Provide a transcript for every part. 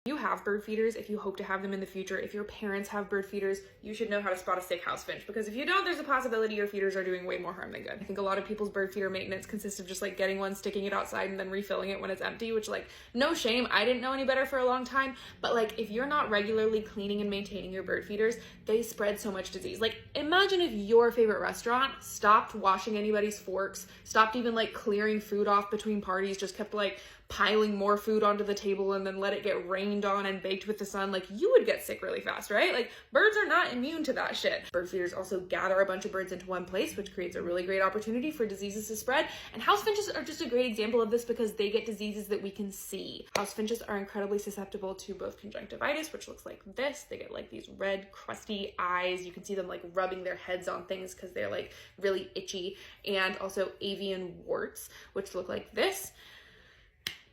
If you have bird feeders, if you hope to have them in the future, if your parents have bird feeders, you should know how to spot a sick house finch, because if you don't, there's a possibility your feeders are doing way more harm than good. I think a lot of people's bird feeder maintenance consists of just like getting one, sticking it outside, and then refilling it when it's empty, which like, no shame, I didn't know any better for a long time, but like if you're not regularly cleaning and maintaining your bird feeders, they spread so much disease. Like imagine if your favorite restaurant stopped washing anybody's forks, stopped even like clearing food off between parties, just kept like piling more food onto the table and then let it get rained on and baked with the sun. Like you would get sick really fast, right? Like birds are not immune to that shit. Bird feeders also gather a bunch of birds into one place, which creates a really great opportunity for diseases to spread. And house finches are just a great example of this because they get diseases that we can see. House finches are incredibly susceptible to both conjunctivitis, which looks like this. They get like these red crusty eyes. You can see them like rubbing their heads on things because they're like really itchy, and also avian warts, which look like this.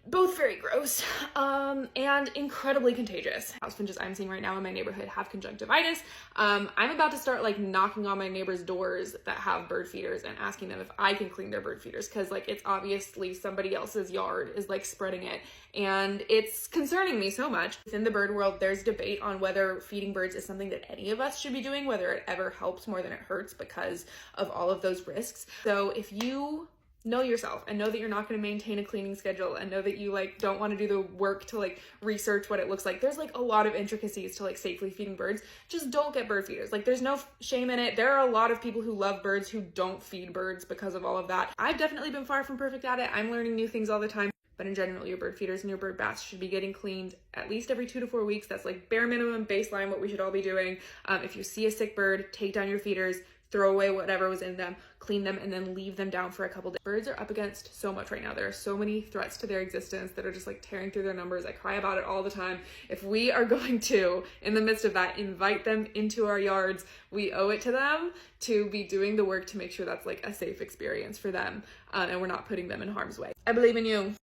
Both very gross and incredibly contagious. House finches I'm seeing right now in my neighborhood have conjunctivitis. I'm about to start like knocking on my neighbors' doors that have bird feeders and asking them if I can clean their bird feeders, because like it's obviously somebody else's yard is like spreading it, and it's concerning me so much. Within the bird world, there's debate on whether feeding birds is something that any of us should be doing, whether it ever helps more than it hurts because of all of those risks. So if you know yourself and know that you're not going to maintain a cleaning schedule and know that you like don't want to do the work to like research what it looks like, there's like a lot of intricacies to like safely feeding birds. Just don't get bird feeders. Like there's no shame in it. There are a lot of people who love birds who don't feed birds because of all of that. I've definitely been far from perfect at it. I'm learning new things all the time. But in general, your bird feeders and your bird baths should be getting cleaned at least every 2 to 4 weeks. That's like bare minimum baseline, what we should all be doing. If you see a sick bird, take down your feeders, throw away whatever was in them, clean them, and then leave them down for a couple days. Birds are up against so much right now. There are so many threats to their existence that are just like tearing through their numbers. I cry about it all the time. If we are going to, in the midst of that, invite them into our yards, we owe it to them to be doing the work to make sure that's like a safe experience for them, and we're not putting them in harm's way. I believe in you.